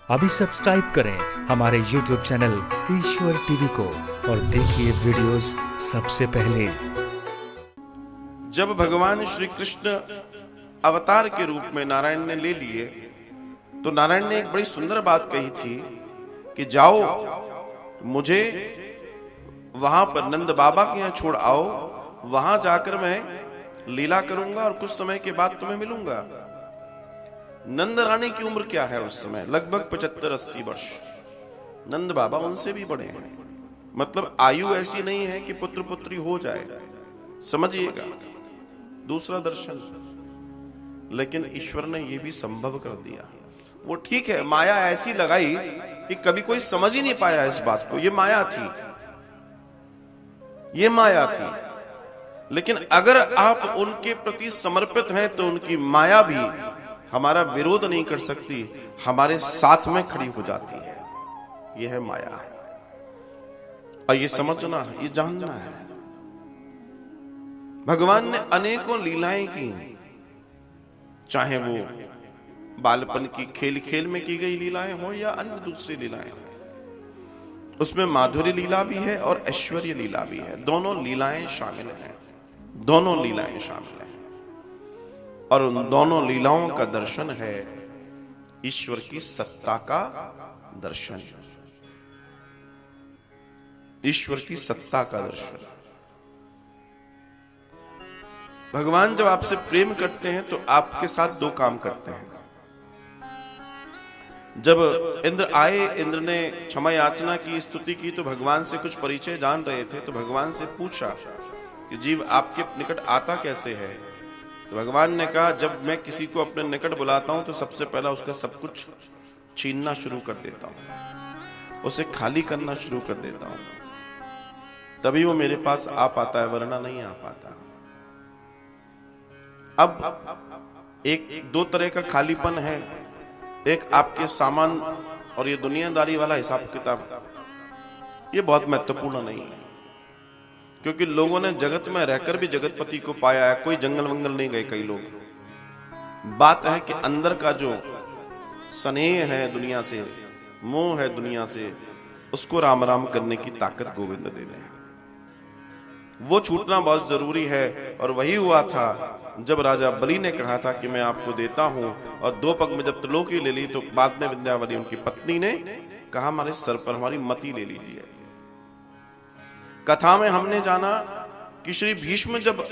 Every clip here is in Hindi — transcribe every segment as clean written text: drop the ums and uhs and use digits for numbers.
अभी सब्सक्राइब करें हमारे YouTube चैनल ईश्वर टीवी को और देखिए वीडियोस सबसे पहले। जब भगवान श्री कृष्ण अवतार के रूप में नारायण ने ले लिए तो नारायण ने एक बड़ी सुंदर बात कही थी कि जाओ मुझे वहां पर नंद बाबा के यहाँ छोड़ आओ, वहां जाकर मैं लीला करूंगा और कुछ समय के बाद तुम्हें मिलूंगा। नंद रानी की उम्र क्या है उस समय? लगभग 75-80 वर्ष। नंद बाबा उनसे भी बड़े हैं, मतलब आयु ऐसी नहीं है कि पुत्र पुत्री हो जाए, समझिएगा। दूसरा दर्शन, लेकिन ईश्वर ने यह भी संभव कर दिया। वो ठीक है, माया ऐसी लगाई कि कभी कोई समझ ही नहीं पाया इस बात को। ये माया थी, ये माया थी। लेकिन अगर आप उनके प्रति समर्पित हैं तो उनकी माया भी हमारा विरोध नहीं कर सकती, हमारे साथ में खड़ी हो जाती है। यह है माया। और ये समझना है, ये जानना है। भगवान ने अनेकों लीलाएं की, चाहे वो बालपन की खेल खेल में की गई लीलाएं हो या अन्य दूसरी लीलाएं हो। उसमें माधुरी लीला भी है और ऐश्वर्य लीला भी है। दोनों लीलाएं शामिल हैं, दोनों लीलाएं शामिल हैं। और उन दोनों लीलाओं का दर्शन है ईश्वर की सत्ता का दर्शन, ईश्वर की सत्ता का दर्शन। भगवान जब आपसे प्रेम करते हैं तो आपके साथ दो काम करते हैं। जब इंद्र आए, इंद्र ने क्षमा याचना की, स्तुति की, तो भगवान से कुछ परिचय जान रहे थे, तो भगवान से पूछा कि जीव आपके निकट आता कैसे है? तो भगवान ने कहा, जब मैं किसी को अपने निकट बुलाता हूं तो सबसे पहला उसका सब कुछ छीनना शुरू कर देता हूं, उसे खाली करना शुरू कर देता हूं, तभी वो मेरे पास आ पाता है, वरना नहीं आ पाता। अब एक दो तरह का खालीपन है। एक आपके सामान और ये दुनियादारी वाला हिसाब किताब, ये बहुत महत्वपूर्ण नहीं है, क्योंकि लोगों ने जगत में रहकर भी जगतपति को पाया है। कोई जंगल वंगल नहीं गए कई लोग। बात है कि अंदर का जो स्नेह है दुनिया से, मोह है दुनिया से, उसको राम राम करने की ताकत गोविंद दे दें। वो छूटना बहुत जरूरी है। और वही हुआ था जब राजा बलि ने कहा था कि मैं आपको देता हूं, और 2 पग में जब त्रिलोकी ले ली तो बाद में विंध्यावली उनकी पत्नी ने कहा, हमारे सर पर हमारी मति ले लीजिए। कथा में हमने जाना कि श्री भीष्म जब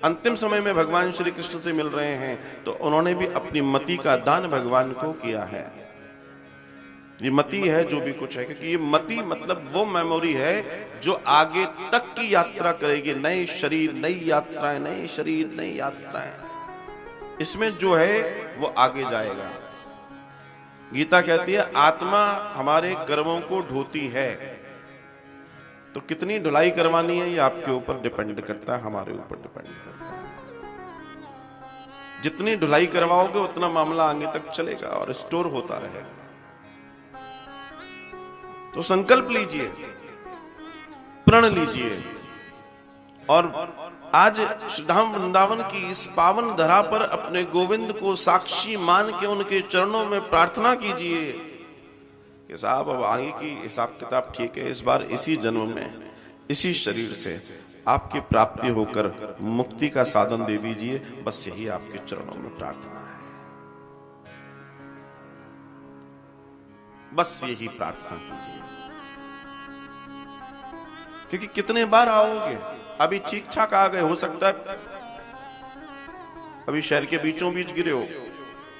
अंतिम समय में भगवान श्री कृष्ण से मिल रहे हैं तो उन्होंने भी अपनी मति का दान भगवान को किया है। ये मति है जो भी कुछ है, क्योंकि ये मति मतलब वो मेमोरी है जो आगे तक की यात्रा करेगी। नए शरीर, नई यात्राएं, नए शरीर, नई यात्राएं, इसमें जो है वो आगे जाएगा। गीता कहती है आत्मा हमारे कर्मों को ढोती है, तो कितनी ढुलाई करवानी है ये आपके ऊपर डिपेंड करता है, हमारे ऊपर डिपेंड करता है। जितनी ढुलाई करवाओगे उतना मामला आगे तक चलेगा और स्टोर होता रहेगा। तो संकल्प लीजिए, प्रण लीजिए, और आज श्रीधाम वृंदावन की इस पावन धरा पर अपने गोविंद को साक्षी मान के उनके चरणों में प्रार्थना कीजिए कि साहब अब आगे की हिसाब किताब ठीक है, इस बार इसी जन्म में इसी शरीर से आपकी प्राप्ति होकर मुक्ति का साधन दे दीजिए। बस यही आपके चरणों में प्रार्थना है, बस यही प्रार्थना कीजिए। क्योंकि कितने बार आओगे, अभी ठीक ठाक आ गए, हो सकता है अभी शहर के बीचों बीच गिरे हो,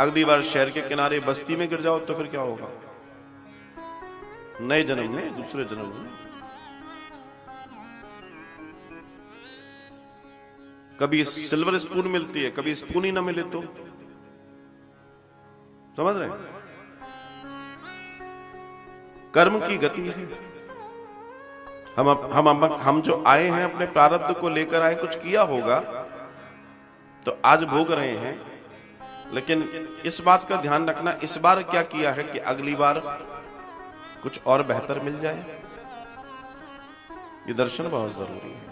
अगली बार शहर के किनारे बस्ती में गिर जाओ तो फिर क्या होगा? नए जन्म में, दूसरे जन्म में। कभी सिल्वर स्पून मिलती है, कभी स्पून ही ना मिले तो, समझ रहे हैं? कर्म की गति है। हम जो आए हैं अपने प्रारब्ध को लेकर आए, कुछ किया होगा तो आज भोग रहे हैं। लेकिन इस बात का ध्यान रखना, इस बार क्या किया है कि अगली बार कुछ और बेहतर मिल जाए। ये दर्शन बहुत जरूरी है।